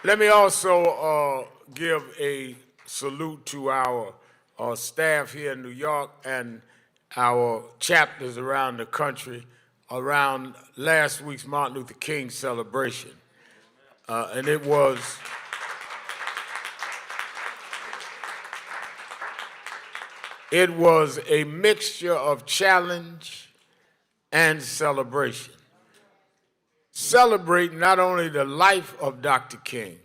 Let me also give a salute to our staff here in New York and our chapters around the country around last week's Martin Luther King celebration. And it was a mixture of challenge and celebration. Celebrating not only the life of Dr. King,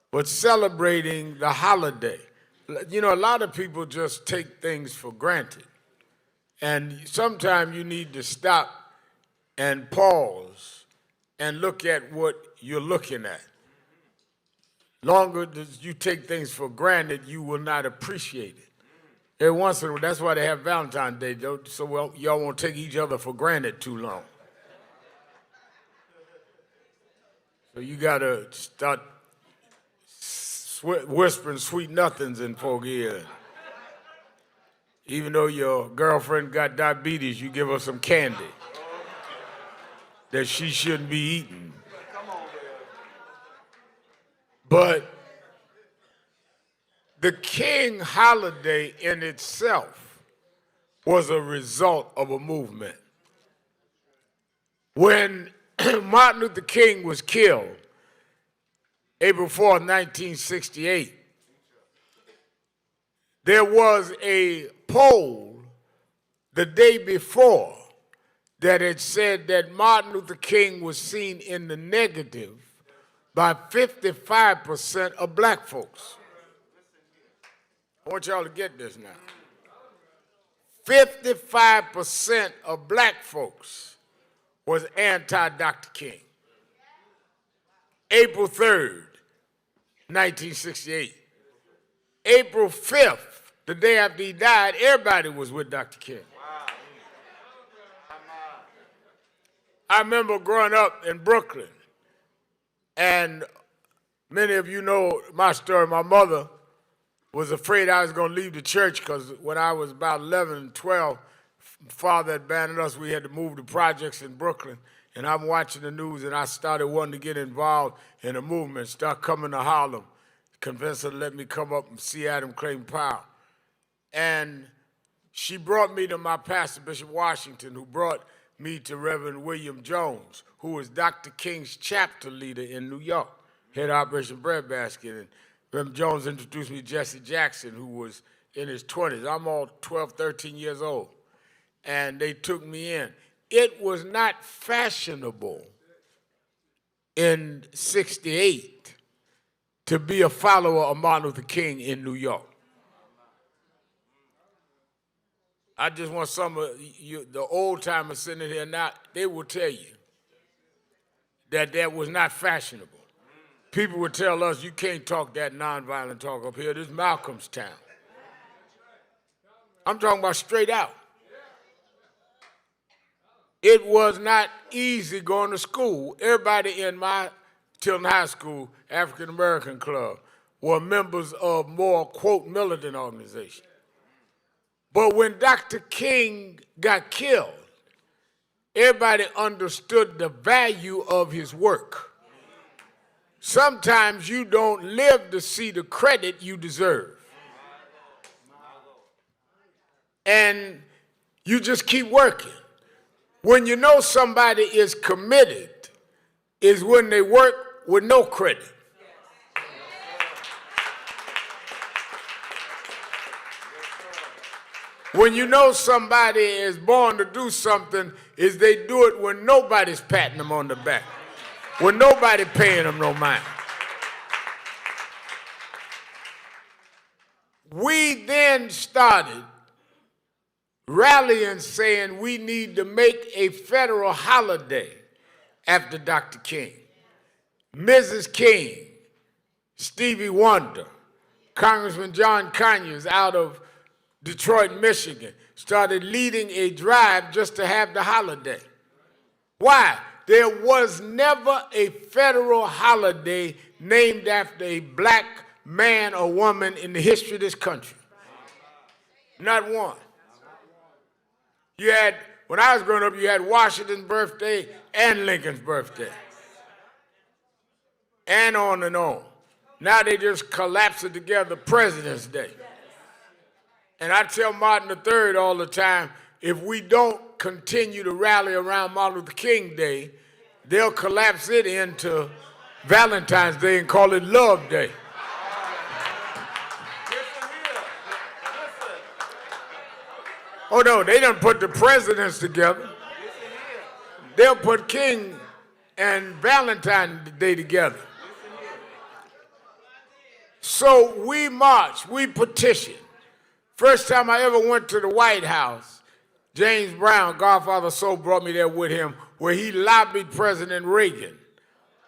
but celebrating the holiday. You know, a lot of people just take things for granted. And sometimes you need to stop and pause and look at what you're looking at. Longer as you take things for granted, you will not appreciate it. Every once in a while, that's why they have Valentine's Day, so y'all won't take each other for granted too long. So you gotta start whispering sweet nothings in folk ear. Even though your girlfriend got diabetes, you give her some candy that she shouldn't be eating. But the King holiday in itself was a result of a movement. When Martin Luther King was killed, April 4, 1968, there was a poll the day before that had said that Martin Luther King was seen in the negative by 55% of black folks. I want y'all to get this now. 55% of black folks was anti-Dr. King. April 3rd, 1968. April 5th, the day after he died, everybody was with Dr. King. I remember growing up in Brooklyn, and many of you know my story. My mother was afraid I was going to leave the church because when I was about 11 and 12, Father had abandoned us. We had to move to projects in Brooklyn. And I'm watching the news, and I started wanting to get involved in a movement, start coming to Harlem, convinced her to let me come up and see Adam Clayton Powell. And she brought me to my pastor, Bishop Washington, who brought me to Reverend William Jones, who was Dr. King's chapter leader in New York, head of Operation Breadbasket. And Reverend Jones introduced me to Jesse Jackson, who was in his 20s. I'm all 12, 13 years old. And they took me in. It was not fashionable in '68 to be a follower of Martin Luther King in New York. I just want some of you, the old timers sitting here now, they will tell you that was not fashionable. People would tell us, you can't talk that nonviolent talk up here. This is Malcolm's town. I'm talking about straight out. It was not easy going to school. Everybody in my Tilton High School African American Club were members of more, quote, militant organizations. But when Dr. King got killed, everybody understood the value of his work. Sometimes you don't live to see the credit you deserve. And you just keep working. When you know somebody is committed is when they work with no credit. When you know somebody is born to do something is they do it when nobody's patting them on the back, when nobody paying them no mind. We then started rallying saying we need to make a federal holiday after Dr. King. Mrs. King, Stevie Wonder, Congressman John Conyers out of Detroit, Michigan, started leading a drive just to have the holiday. Why? There was never a federal holiday named after a black man or woman in the history of this country. Not one. You had, when I was growing up, you had Washington's birthday and Lincoln's birthday. and on and on. Now they just collapse it together, President's Day. And I tell Martin III all the time, if we don't continue to rally around Martin Luther King Day, they'll collapse it into Valentine's Day and call it Love Day. Oh no, they done put the presidents together. They'll put King and Valentine's Day together. So we march, we petition. First time I ever went to the White House, James Brown, Godfather Soul, brought me there with him, where he lobbied President Reagan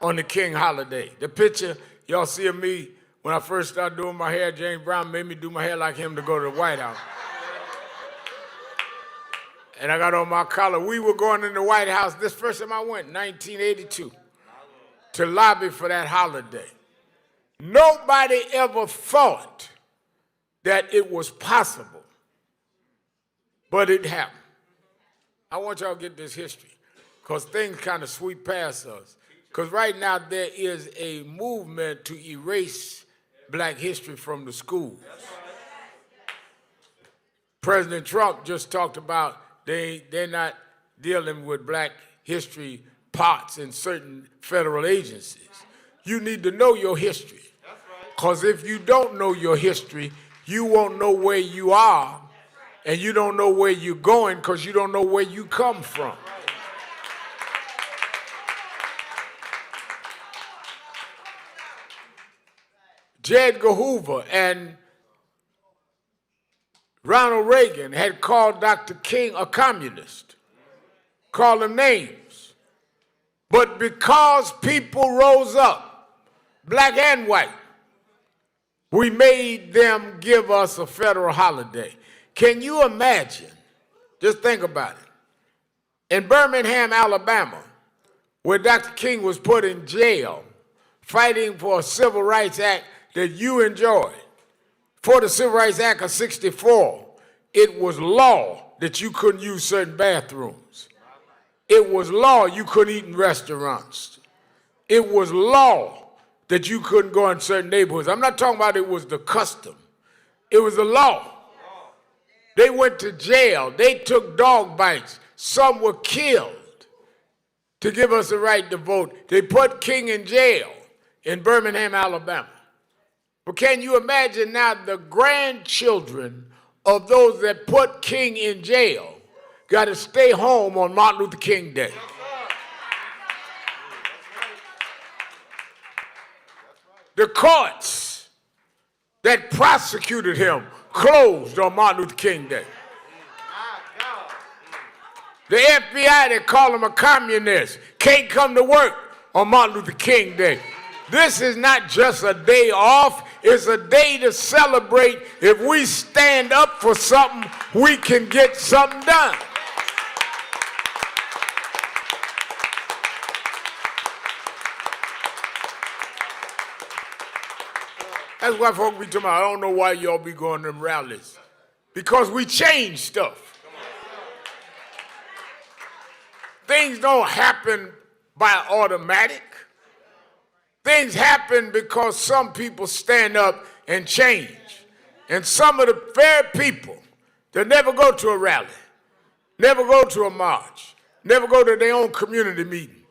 on the King holiday. The picture y'all see of me when I first started doing my hair, James Brown made me do my hair like him to go to the White House. And I got on my collar. We were going in the White House, this first time I went, 1982, to lobby for that holiday. Nobody ever thought that it was possible, but it happened. I want y'all to get this history, because things kind of sweep past us. Because right now there is a movement to erase black history from the schools. President Trump just talked about they're not dealing with black history parts in certain federal agencies. You need to know your history, because if you don't know your history, you won't know where you are, and you don't know where you're going because you don't know where you come from. J. Edgar Hoover and Ronald Reagan had called Dr. King a communist, called him names. But because people rose up, black and white, we made them give us a federal holiday. Can you imagine? Just think about it. In Birmingham, Alabama, where Dr. King was put in jail fighting for a Civil Rights Act that you enjoyed. For the Civil Rights Act of '64, it was law that you couldn't use certain bathrooms. It was law you couldn't eat in restaurants. It was law that you couldn't go in certain neighborhoods. I'm not talking about it was the custom. It was the law. They went to jail. They took dog bites. Some were killed to give us the right to vote. They put King in jail in Birmingham, Alabama. But can you imagine now the grandchildren of those that put King in jail got to stay home on Martin Luther King Day? The courts that prosecuted him closed on Martin Luther King Day. The FBI that called him a communist can't come to work on Martin Luther King Day. This is not just a day off, it's a day to celebrate. If we stand up for something, we can get something done. That's why folks be talking about, I don't know why y'all be going to them rallies. Because we change stuff. Things don't happen by automatic. Things happen because some people stand up and change. And some of the very people that never go to a rally, never go to a march, never go to their own community meeting,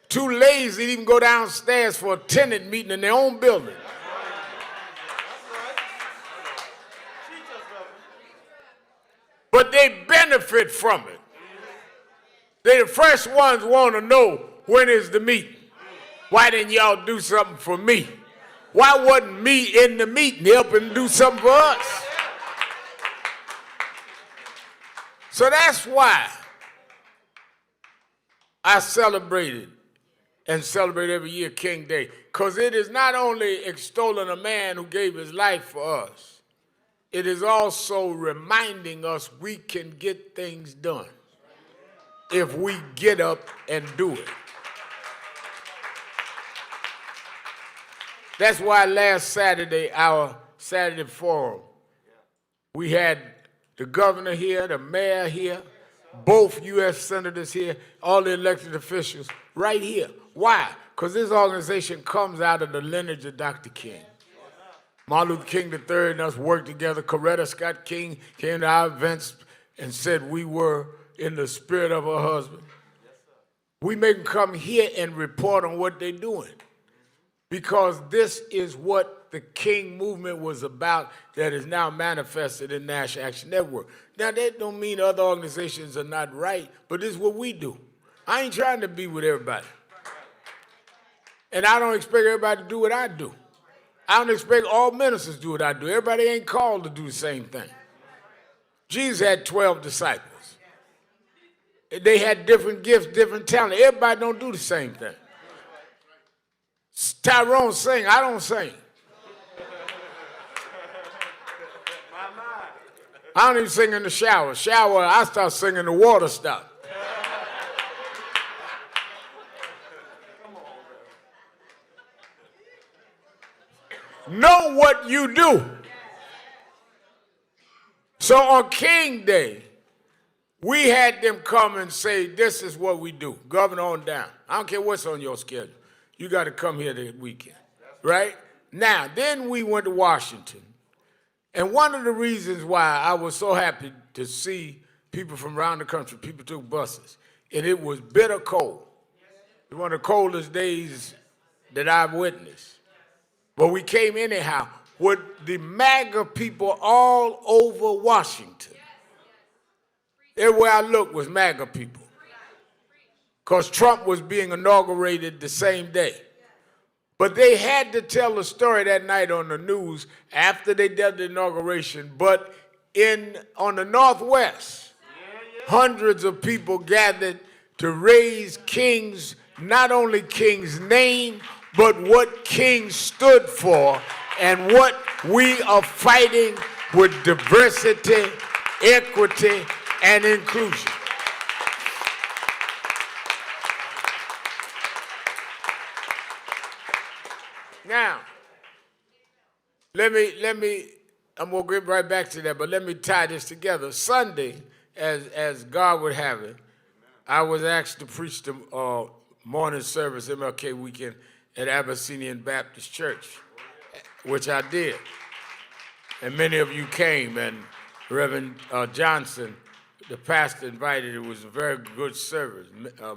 too lazy to even go downstairs for a tenant meeting in their own building. But they benefit from it. They're the first ones want to know when is the meeting. Why didn't y'all do something for me? Why wasn't me in the meeting helping do something for us? So that's why I celebrated and celebrate every year King Day. Because it is not only extolling a man who gave his life for us, it is also reminding us we can get things done if we get up and do it. That's why last Saturday, our Saturday forum, we had the governor here, the mayor here, both U.S. senators here, all the elected officials right here. Why? Because this organization comes out of the lineage of Dr. King. Martin Luther King III and us worked together. Coretta Scott King came to our events and said we were in the spirit of her husband. We make them come here and report on what they're doing. Because this is what the King movement was about that is now manifested in National Action Network. Now, that don't mean other organizations are not right, but this is what we do. I ain't trying to be with everybody. And I don't expect everybody to do what I do. I don't expect all ministers to do what I do. Everybody ain't called to do the same thing. Jesus had 12 disciples. They had different gifts, different talents. Everybody don't do the same thing. Tyrone sing, I don't sing. I don't even sing in the shower. I start singing, the water stop. Know what you do. So on King Day, we had them come and say, this is what we do. Governor on down. I don't care what's on your schedule. You got to come here this weekend, right? Now, then we went to Washington. And one of the reasons why I was so happy to see people from around the country, people took buses, and it was bitter cold. It was one of the coldest days that I've witnessed. But we came anyhow with the MAGA people all over Washington. Everywhere I looked was MAGA people. Because Trump was being inaugurated the same day. But they had to tell the story that night on the news after they did the inauguration. But on the Northwest, hundreds of people gathered to raise King's, not only King's name, but what King stood for and what we are fighting with diversity, equity, and inclusion. Now, let me, I'm going to get right back to that, but let me tie this together. Sunday, as God would have it, I was asked to preach the morning service, MLK weekend, at Abyssinian Baptist Church, which I did. And many of you came, and Reverend Johnson, the pastor, invited. It was a very good service.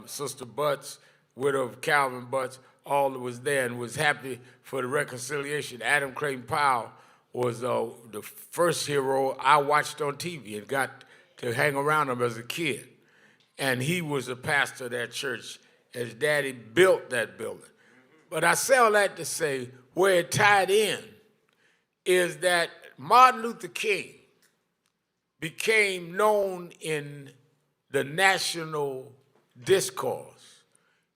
Sister Butts, widow of Calvin Butts, all was there and was happy for the reconciliation. Adam Clayton Powell was the first hero I watched on TV and got to hang around him as a kid. And he was a pastor of that church. His daddy built that building. But I say all that to say where it tied in is that Martin Luther King became known in the national discourse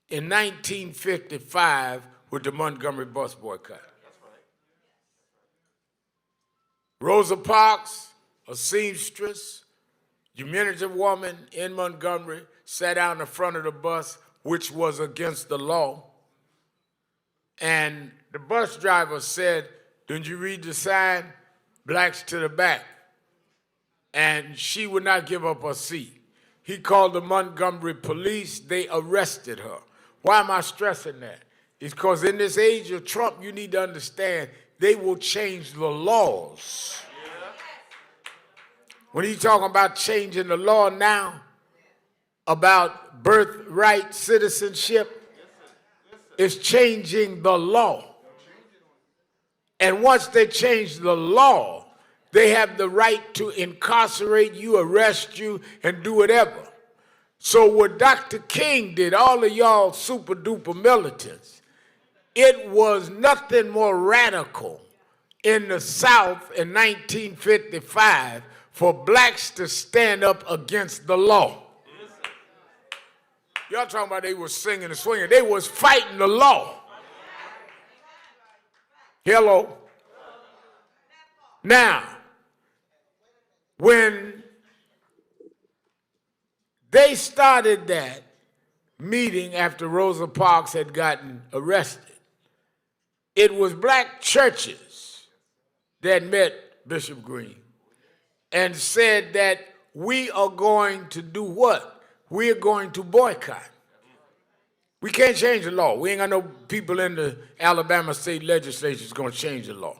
in 1955 with the Montgomery bus boycott. Rosa Parks, a seamstress, diminutive woman in Montgomery, sat out in the front of the bus, which was against the law. And the bus driver said, didn't you read the sign? Blacks to the back. And she would not give up her seat. He called the Montgomery police. They arrested her. Why am I stressing that? It's because in this age of Trump, you need to understand they will change the laws. When he's talking about changing the law now, about birthright citizenship, it's changing the law. And once they change the law, they have the right to incarcerate you, arrest you, and do whatever. So what Dr. King did, all of y'all super duper militants, it was nothing more radical in the South in 1955 for blacks to stand up against the law. Y'all talking about they was singing and swinging. They was fighting the law. Hello. Now, when they started that meeting after Rosa Parks had gotten arrested, it was black churches that met Bishop Green and said that we are going to do what? We are going to boycott. We can't change the law. We ain't got no people in the Alabama state legislature that's going to change the law.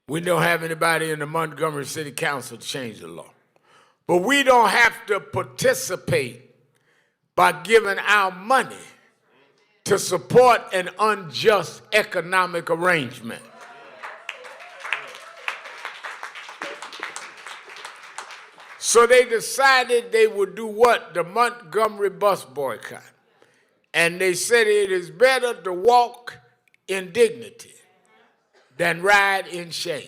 We don't have anybody in the Montgomery City Council to change the law. But we don't have to participate by giving our money to support an unjust economic arrangement. So they decided they would do what? The Montgomery bus boycott. And they said it is better to walk in dignity than ride in shame.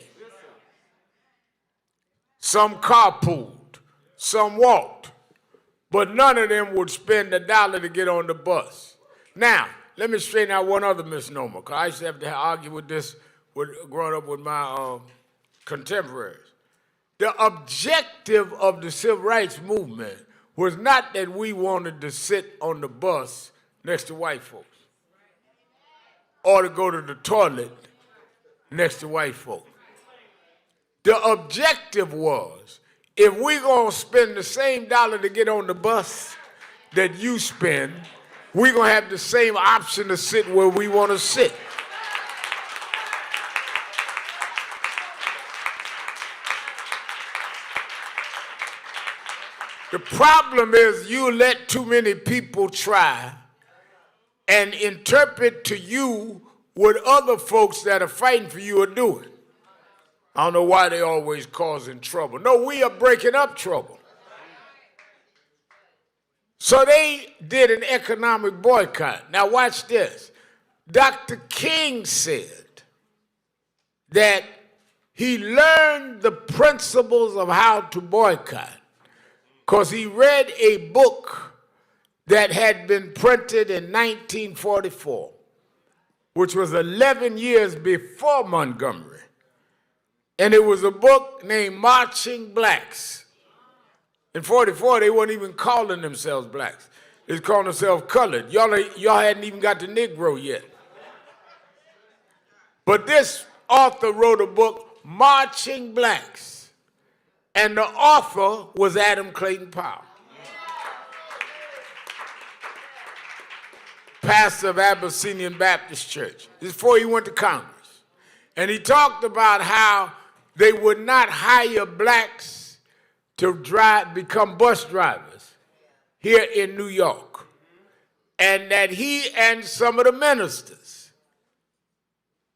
Some carpooled, some walked, but none of them would spend $1 to get on the bus. Now, let me straighten out one other misnomer, because I used to have to argue with this growing up with my contemporaries. The objective of the civil rights movement was not that we wanted to sit on the bus next to white folks or to go to the toilet next to white folks. The objective was, if we're going to spend the same dollar to get on the bus that you spend, we're going to have the same option to sit where we want to sit. The problem is you let too many people try and interpret to you what other folks that are fighting for you are doing. I don't know why they always causing trouble. No, we are breaking up trouble. So they did an economic boycott. Now watch this. Dr. King said that he learned the principles of how to boycott because he read a book that had been printed in 1944, which was 11 years before Montgomery. And it was a book named Marching Blacks. In 44, they weren't even calling themselves blacks. They was calling themselves colored. Y'all hadn't even got the Negro yet. But this author wrote a book, Marching Blacks. And the author was Adam Clayton Powell, pastor of Abyssinian Baptist Church. This is before he went to Congress. And he talked about how they would not hire blacks to become bus drivers here in New York. And that he and some of the ministers,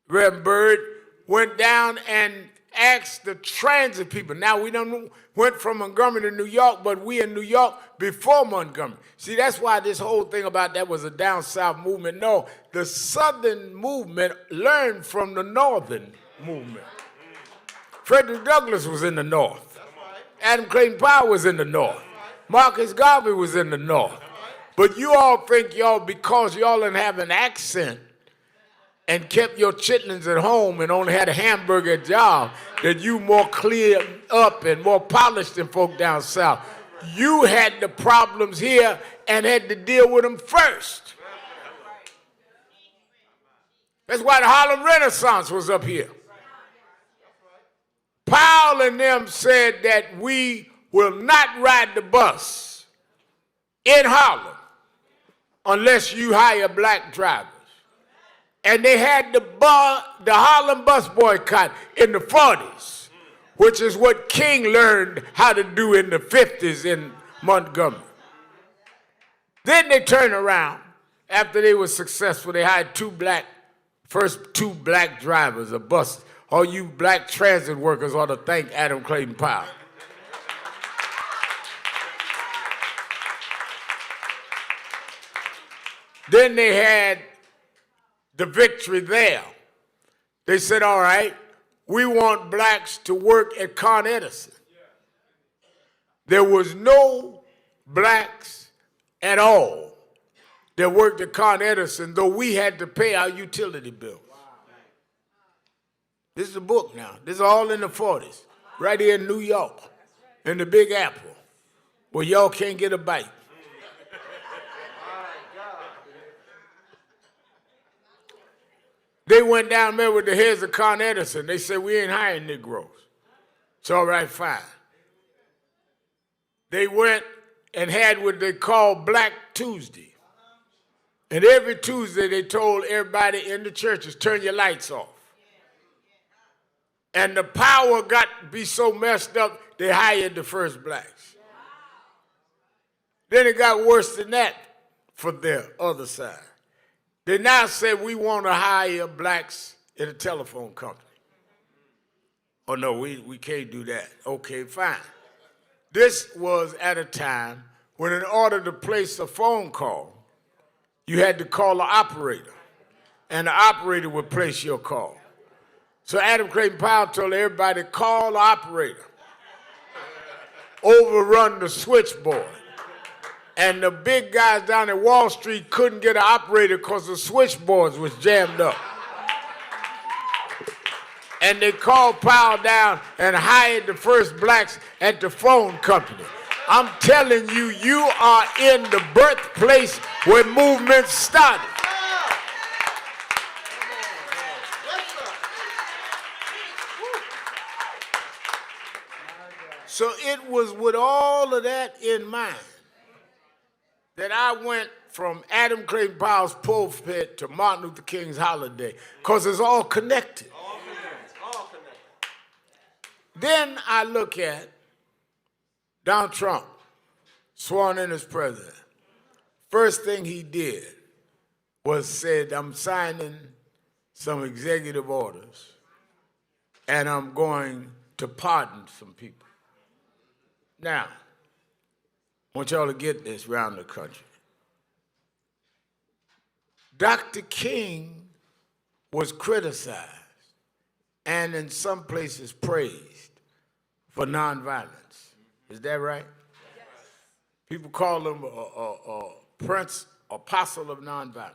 Reverend Byrd, went down and asked the transit people. Now, we done went from Montgomery to New York, but we in New York before Montgomery. See, that's why this whole thing about that was a down south movement. No, the southern movement learned from the northern movement. Frederick Douglass was in the north. Adam Clayton Powell was in the north. Marcus Garvey was in the north. But you all think y'all, because y'all didn't have an accent and kept your chitlins at home and only had a hamburger at job, that you more cleared up and more polished than folk down south. You had the problems here and had to deal with them first. That's why the Harlem Renaissance was up here. Powell and them said that we will not ride the bus in Harlem unless you hire black drivers. And they had the Harlem bus boycott in the 40s, which is what King learned how to do in the 50s in Montgomery. Then they turned around. After they were successful, they hired first two black drivers, a bus. All you black transit workers ought to thank Adam Clayton Powell. Then they had the victory there. They said, all right, we want blacks to work at Con Edison. There was no blacks at all that worked at Con Edison, though we had to pay our utility bills. This is a book now. This is all in the 40s, right here in New York, in the Big Apple, where y'all can't get a bite. They went down there with the heads of Con Edison. They said, we ain't hiring Negroes. It's all right, fine. They went and had what they call Black Tuesday. And every Tuesday they told everybody in the churches, turn your lights off. And the power got to be so messed up, they hired the first blacks. Then it got worse than that for the other side. They now said we want to hire blacks in a telephone company. Oh, no, we can't do that. Okay, fine. This was at a time when in order to place a phone call, you had to call the operator, and the operator would place your call. So Adam Clayton Powell told everybody, call the operator, overrun the switchboard. And the big guys down at Wall Street couldn't get an operator because the switchboards was jammed up. And they called Powell down and hired the first blacks at the phone company. I'm telling you, you are in the birthplace where movements started. So it was with all of that in mind that I went from Adam Clayton Powell's pulpit to Martin Luther King's holiday, because it's all connected. All connected. Then I look at Donald Trump, sworn in as president. First thing he did was said, I'm signing some executive orders, and I'm going to pardon some people. Now, I want y'all to get this around the country. Dr. King was criticized and in some places praised for nonviolence. Is that right? Yes. People call him a prince, apostle of nonviolence.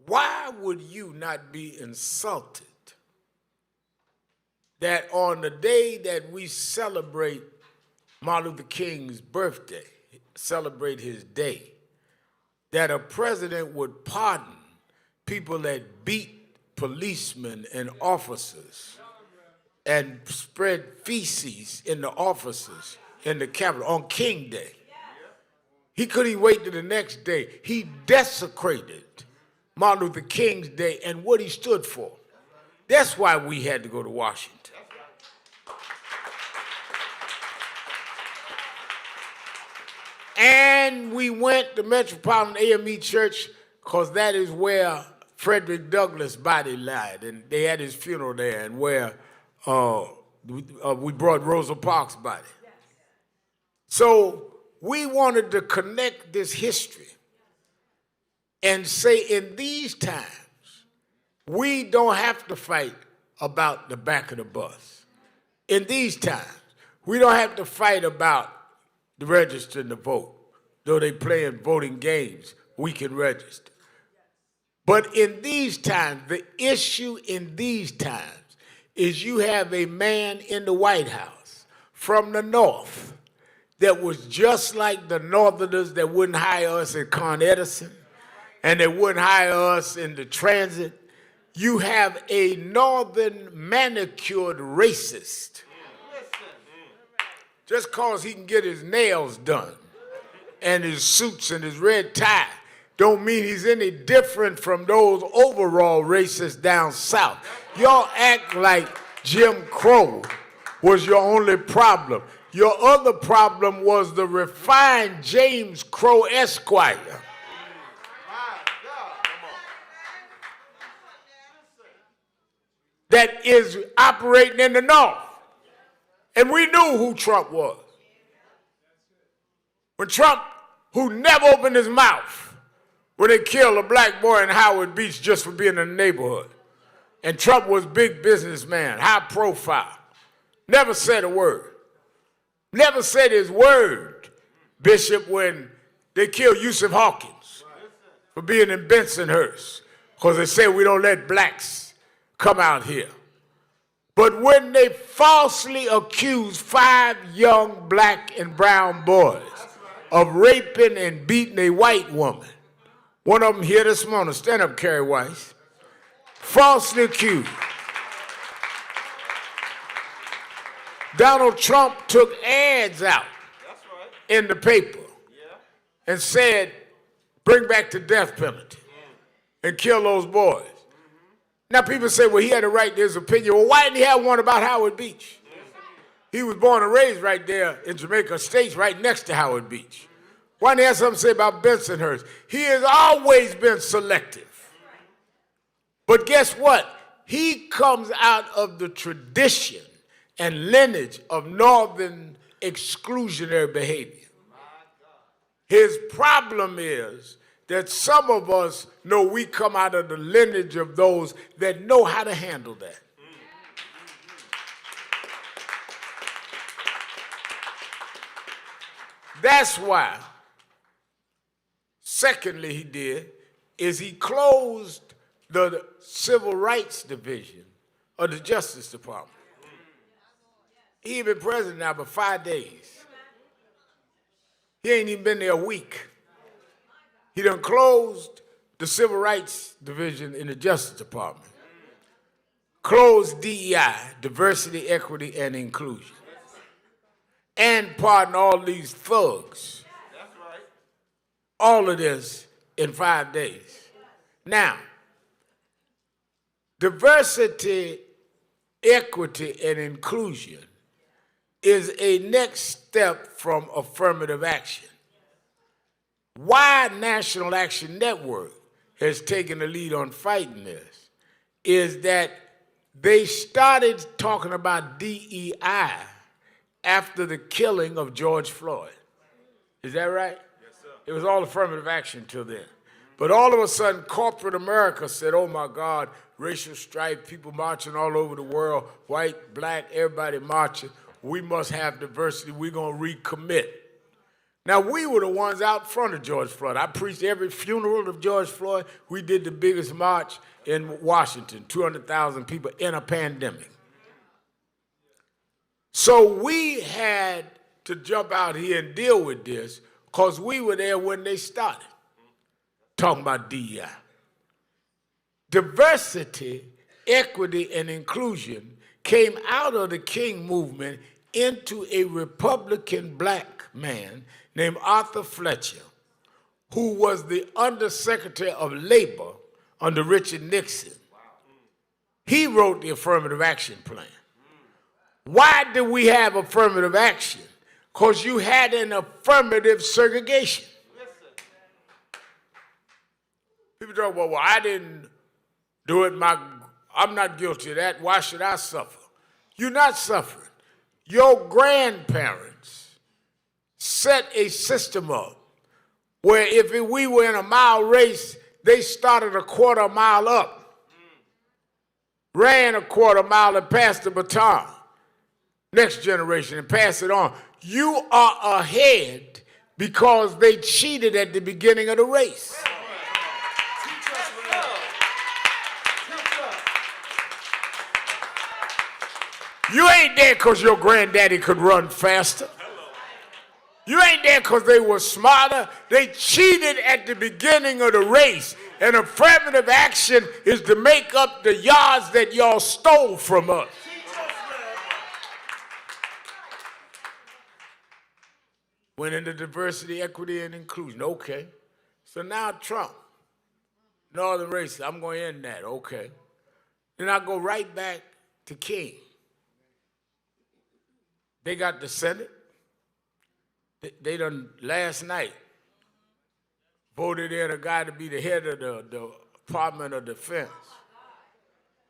Why would you not be insulted that on the day that we celebrate Martin Luther King's birthday, celebrate his day, that a president would pardon people that beat policemen and officers and spread feces in the offices in the Capitol on King Day? He couldn't even wait to the next day. He desecrated Martin Luther King's day and what he stood for. That's why we had to go to Washington. And we went to Metropolitan AME Church because that is where Frederick Douglass' body lied, and they had his funeral there, and where we brought Rosa Parks' body. So we wanted to connect this history and say in these times, we don't have to fight about the back of the bus. In these times, we don't have to fight about the registering to vote. Though they playing voting games, we can register. But in these times, the issue in these times is you have a man in the White House from the North that was just like the Northerners that wouldn't hire us at Con Edison and they wouldn't hire us in the transit. You have a Northern manicured racist just because he can get his nails done and his suits and his red tie don't mean he's any different from those overall racists down south. Y'all act like Jim Crow was your only problem. Your other problem was the refined James Crow Esquire. That is operating in the North. And we knew who Trump was. When Trump, who never opened his mouth when they killed a black boy in Howard Beach just for being in the neighborhood. And Trump was a big businessman, high profile. Never said a word. Never said his word, Bishop, when they killed Yusuf Hawkins for being in Bensonhurst because they say we don't let blacks come out here. But when they falsely accused 5 young black and brown boys of raping and beating a white woman, one of them here this morning, stand up, Kerry Weiss, falsely accused. Donald Trump took ads out in the paper and said, bring back the death penalty and kill those boys. Now people say, well, he had a right to his opinion. Well, why didn't he have one about Howard Beach? He was born and raised right there in Jamaica State, right next to Howard Beach. Why didn't he have something to say about Bensonhurst? He has always been selective. But guess what? He comes out of the tradition and lineage of Northern exclusionary behavior. His problem is that some of us know we come out of the lineage of those that know how to handle that. That's why, secondly, he closed the Civil Rights Division of the Justice Department. He been president now for 5 days. He ain't even been there a week. He done closed the Civil Rights Division in the Justice Department. Closed DEI, diversity, equity, and inclusion. And pardon all these thugs. All of this in 5 days. Now, diversity, equity, and inclusion is a next step from affirmative action. Why National Action Network has taken the lead on fighting this is that they started talking about DEI after the killing of George Floyd. Is that right? Yes, sir. It was all affirmative action till then. But all of a sudden, corporate America said, oh my God, racial strife, people marching all over the world, white, black, everybody marching. We must have diversity. We're going to recommit. Now, we were the ones out front of George Floyd. I preached every funeral of George Floyd. We did the biggest march in Washington, 200,000 people in a pandemic. So we had to jump out here and deal with this because we were there when they started talking about DEI. Diversity, equity, and inclusion came out of the King movement into a Republican black man named Arthur Fletcher, who was the Undersecretary of Labor under Richard Nixon. He wrote the affirmative action plan. Why did we have affirmative action? Because you had an affirmative segregation. People talk about, well, I didn't do it. I'm not guilty of that. Why should I suffer? You're not suffering. Your grandparents set a system up where if we were in a mile race, they started a quarter mile up, ran a quarter mile and passed the baton. Next generation and pass it on. You are ahead because they cheated at the beginning of the race. You ain't there because your granddaddy could run faster. You ain't there because they were smarter. They cheated at the beginning of the race. And affirmative action is to make up the yards that y'all stole from us. Went into diversity, equity, and inclusion. Okay. So now Trump, Northern races, I'm going to end that. Okay. Then I go right back to King. They got the Senate. They done last night voted in a guy to be the head of the Department of Defense.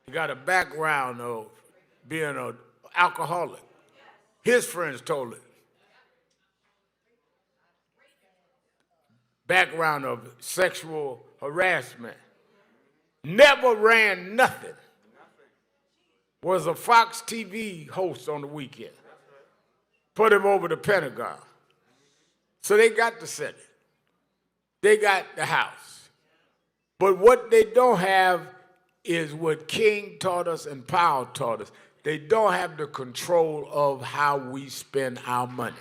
He got a background of being an alcoholic. His friends told him. Background of sexual harassment. Never ran nothing. Was a Fox TV host on the weekend. Put him over the Pentagon. So they got the Senate. They got the House. But what they don't have is what King taught us and Powell taught us. They don't have the control of how we spend our money.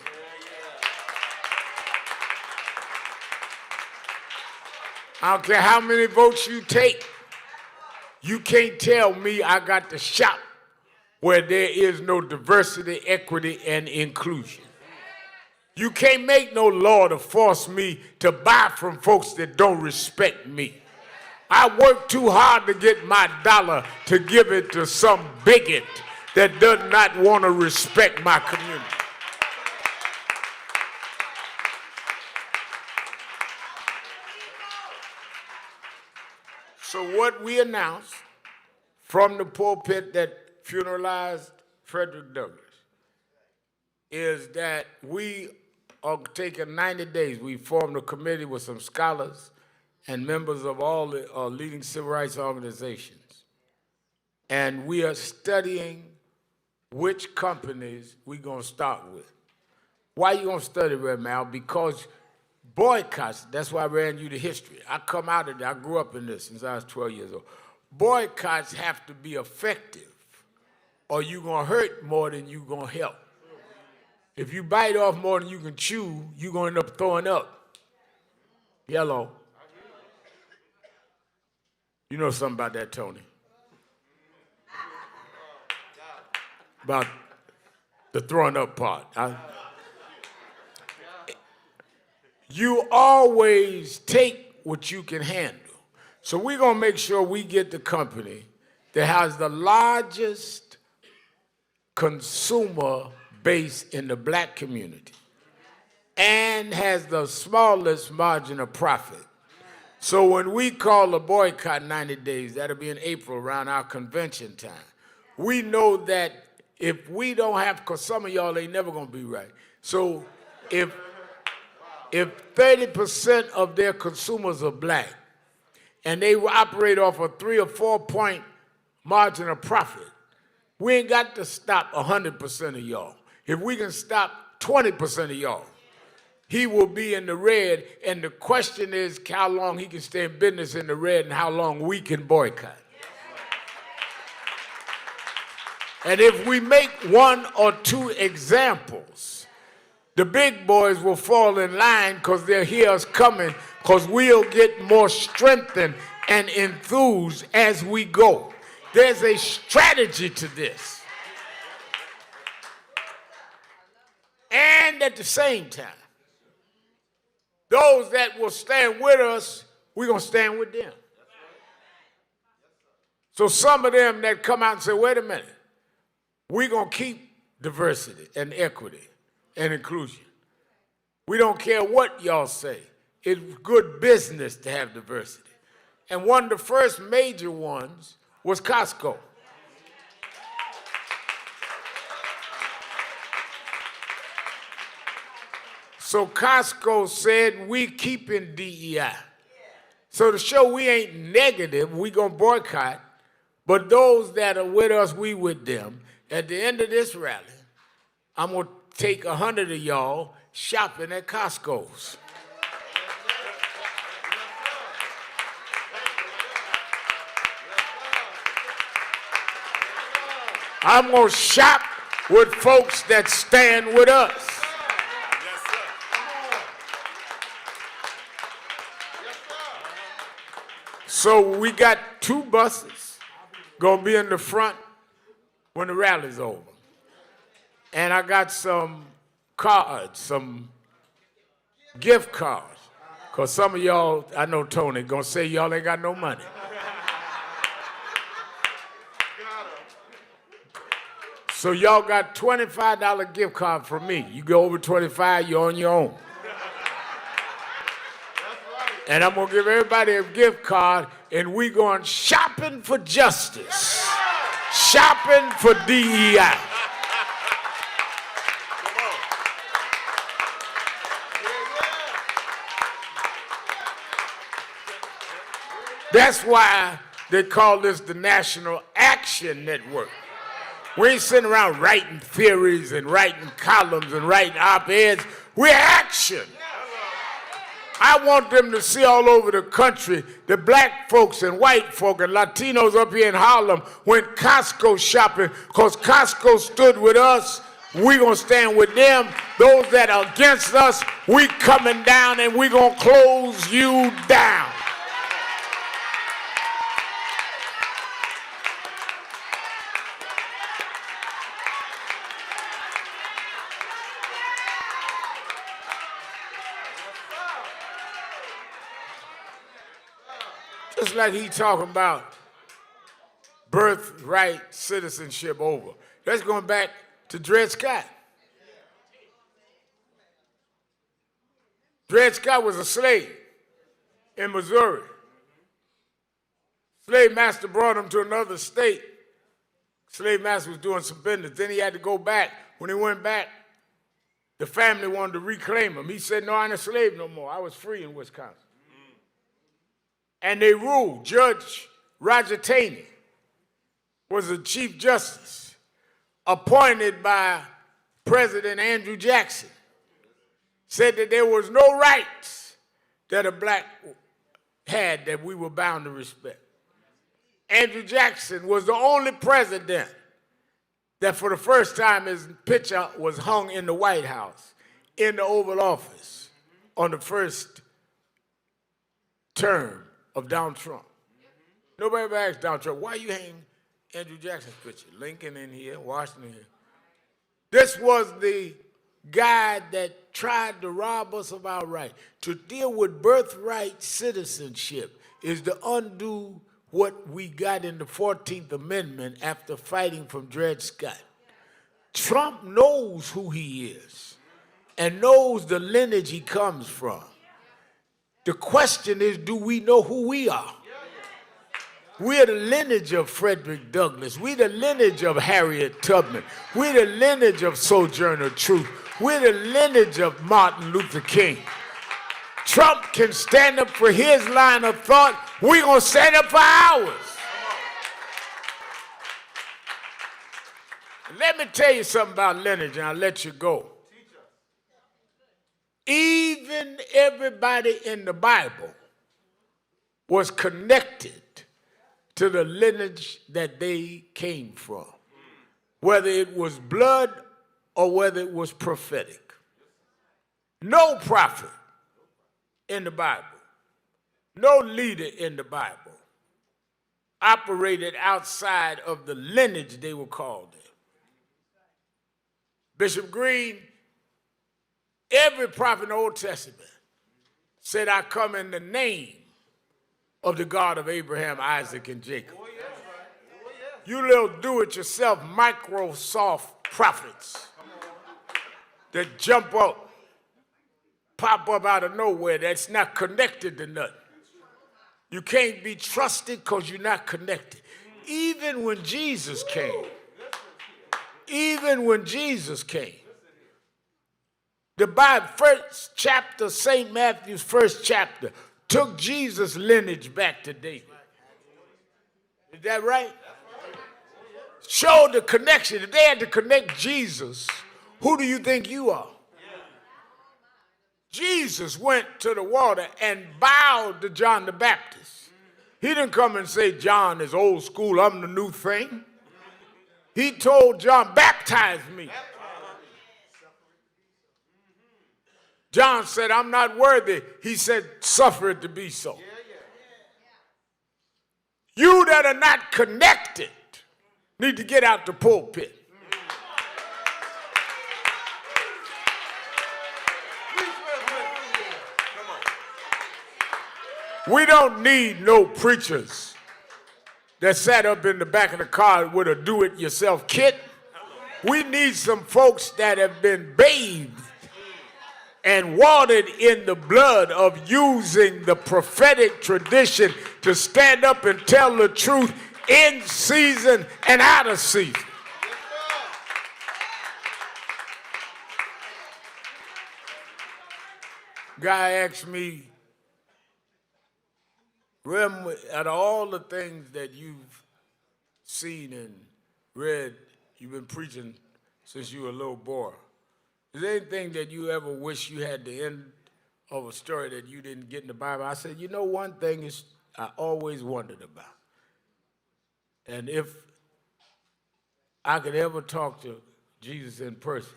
I don't care how many votes you take. You can't tell me I got to shop where there is no diversity, equity, and inclusion. You can't make no law to force me to buy from folks that don't respect me. I work too hard to get my dollar to give it to some bigot that does not want to respect my community. So what we announced from the pulpit that funeralized Frederick Douglass is that we are taking 90 days. We formed a committee with some scholars and members of all the leading civil rights organizations. And we are studying which companies we're going to start with. Why you going to study, Red Mal? Because boycotts, that's why I ran you the history. I come out of it, I grew up in this since I was 12 years old. Boycotts have to be effective or you're going to hurt more than you're going to help. If you bite off more than you can chew, you're going to end up throwing up. Yellow. You know something about that, Tony? About the throwing up part. You always take what you can handle. So we're going to make sure we get the company that has the largest consumer base in the black community and has the smallest margin of profit. So when we call a boycott 90 days, that'll be in April around our convention time, we know that if we don't have, because some of y'all ain't never going to be right. So if 30% of their consumers are black and they operate off a 3 or 4 point margin of profit, we ain't got to stop 100% of y'all. If we can stop 20% of y'all, he will be in the red, and the question is how long he can stay in business in the red and how long we can boycott. And if we make 1 or 2 examples, the big boys will fall in line because they'll hear us coming, because we'll get more strengthened and enthused as we go. There's a strategy to this. And at the same time, those that will stand with us, we're going to stand with them. So some of them that come out and say, wait a minute, we're going to keep diversity and equity and inclusion. We don't care what y'all say. It's good business to have diversity. And one of the first major ones was Costco. So Costco said, we keeping DEI. So to show we ain't negative, we gonna boycott, but those that are with us, we with them. At the end of this rally, I'm gonna take 100 of y'all shopping at Costco's. I'm gonna shop with folks that stand with us. So we got 2 buses gonna be in the front when the rally's over. And I got some cards, some gift cards. Because some of y'all, I know Tony, gonna say y'all ain't got no money. So y'all got $25 gift card from me. You go over 25, you're on your own. And I'm going to give everybody a gift card, and we going shopping for justice, shopping for DEI. That's why they call this the National Action Network. We ain't sitting around writing theories and writing columns and writing op-eds. We're action. I want them to see all over the country the black folks and white folk and Latinos up here in Harlem went Costco shopping because Costco stood with us. We're going to stand with them. Those that are against us, we coming down and we're going to close you down. Just like he talking about birthright citizenship over. That's going back to Dred Scott. Dred Scott was a slave in Missouri. Slave master brought him to another state. Slave master was doing some business. Then he had to go back. When he went back, the family wanted to reclaim him. He said, no, I ain't a slave no more. I was free in Wisconsin. And they ruled. Judge Roger Taney was the Chief Justice appointed by President Andrew Jackson. Said that there was no rights that a black had that we were bound to respect. Andrew Jackson was the only president that for the first time his picture was hung in the White House, in the Oval Office, on the first term of Donald Trump. Nobody ever asked Donald Trump, why you hang Andrew Jackson's picture? Lincoln in here, Washington here. This was the guy that tried to rob us of our right. To deal with birthright citizenship is to undo what we got in the 14th Amendment after fighting from Dred Scott. Trump knows who he is and knows the lineage he comes from. The question is, do we know who we are? We're the lineage of Frederick Douglass. We're the lineage of Harriet Tubman. We're the lineage of Sojourner Truth. We're the lineage of Martin Luther King. Trump can stand up for his line of thought. We're going to stand up for ours. Let me tell you something about lineage, and I'll let you go. Even everybody in the Bible was connected to the lineage that they came from, whether it was blood or whether it was prophetic. No prophet in the Bible, no leader in the Bible operated outside of the lineage they were called in. Bishop Green, every prophet in the Old Testament said, I come in the name of the God of Abraham, Isaac, and Jacob. You little do-it-yourself Microsoft prophets that jump up, pop up out of nowhere, that's not connected to nothing. You can't be trusted because you're not connected. Even when Jesus came, the Bible, first chapter, St. Matthew's first chapter, took Jesus' lineage back to David. Is that right? Showed the connection. If they had to connect Jesus, who do you think you are? Jesus went to the water and bowed to John the Baptist. He didn't come and say, John is old school, I'm the new thing. He told John, baptize me. John said, I'm not worthy. He said, suffer it to be so. You that are not connected need to get out the pulpit. We don't need no preachers that sat up in the back of the car with a do-it-yourself kit. We need some folks that have been bathed and watered in the blood of using the prophetic tradition to stand up and tell the truth in season and out of season. Guy asked me, Rem, out of all the things that you've seen and read, you've been preaching since you were a little boy, is there anything that you ever wish you had the end of a story that you didn't get in the Bible? I said, you know, one thing is I always wondered about. And if I could ever talk to Jesus in person,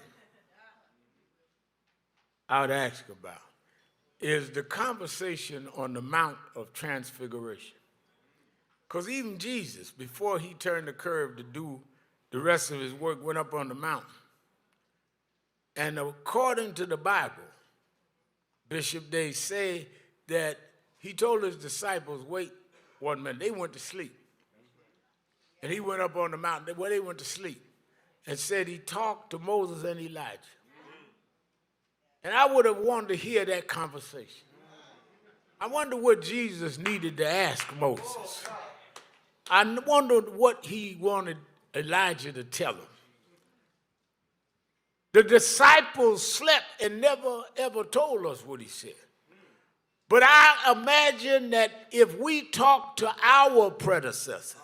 I would ask about is the conversation on the Mount of Transfiguration. Because even Jesus, before he turned the curve to do the rest of his work, went up on the mountain. And according to the Bible, Bishop, they say that he told his disciples, wait one minute. They went to sleep. And he went up on the mountain where they went to sleep and said he talked to Moses and Elijah. And I would have wanted to hear that conversation. I wonder what Jesus needed to ask Moses. I wondered what he wanted Elijah to tell him. The disciples slept and never, ever told us what he said. But I imagine that if we talk to our predecessors,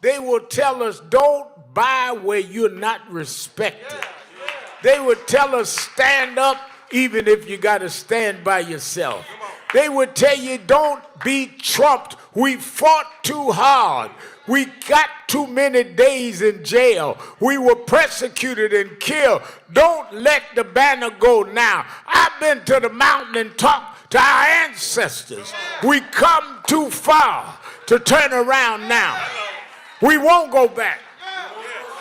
they will tell us, don't buy where you're not respected. They would tell us, stand up even if you got to stand by yourself. They would tell you, don't be trumped. We fought too hard. We got too many days in jail. We were persecuted and killed. Don't let the banner go now. I've been to the mountain and talked to our ancestors. We come too far to turn around now. We won't go back.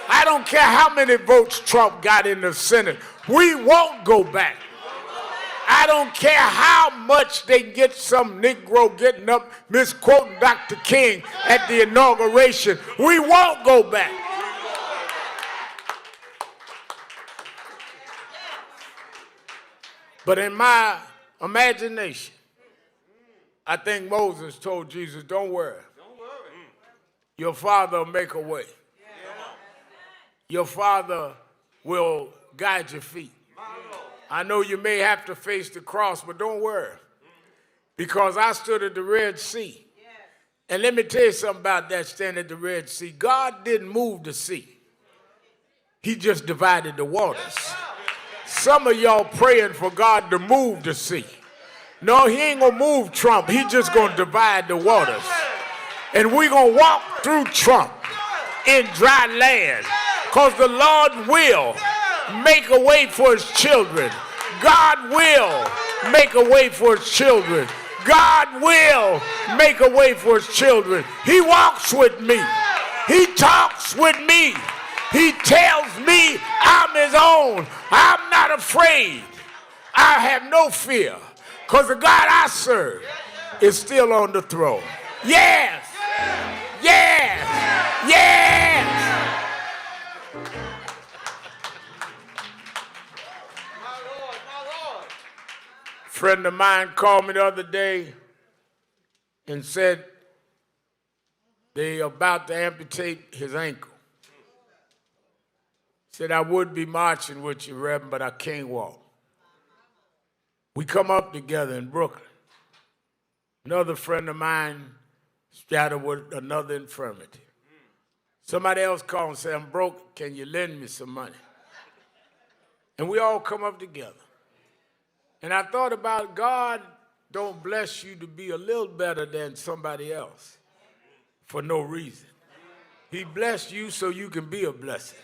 I don't care how many votes Trump got in the Senate. We won't go back. I don't care how much they get some Negro getting up misquoting Dr. King at the inauguration. We won't go back. But in my imagination, I think Moses told Jesus, don't worry. Your father will make a way. Your father will guide your feet. I know you may have to face the cross, but don't worry. Because I stood at the Red Sea. And let me tell you something about that standing at the Red Sea. God didn't move the sea. He just divided the waters. Some of y'all praying for God to move the sea. No, he ain't going to move Trump. He just going to divide the waters. And we're going to walk through Trump in dry land. Because the Lord will make a way for his children. God will make a way for his children. God will make a way for his children. He walks with me. He talks with me. He tells me I'm his own. I'm not afraid. I have no fear. Because the God I serve is still on the throne. Yes. Yes. Yes. A friend of mine called me the other day and said they're about to amputate his ankle. Said, I would be marching with you, Reverend, but I can't walk. We come up together in Brooklyn. Another friend of mine struggled with another infirmity. Somebody else called and said, I'm broke. Can you lend me some money? And we all come up together. And I thought about God don't bless you to be a little better than somebody else for no reason. He blessed you so you can be a blessing.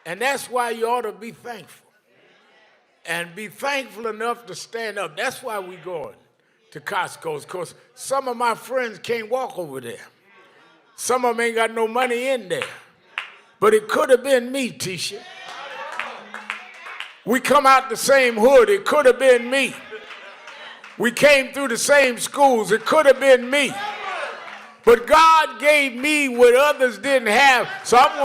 And that's why you ought to be thankful. And be thankful enough to stand up. That's why we're going to Costco's, because some of my friends can't walk over there. Some of them ain't got no money in there. But it could have been me, Tisha. We come out the same hood. It could have been me. We came through the same schools. It could have been me. But God gave me what others didn't have. So I'm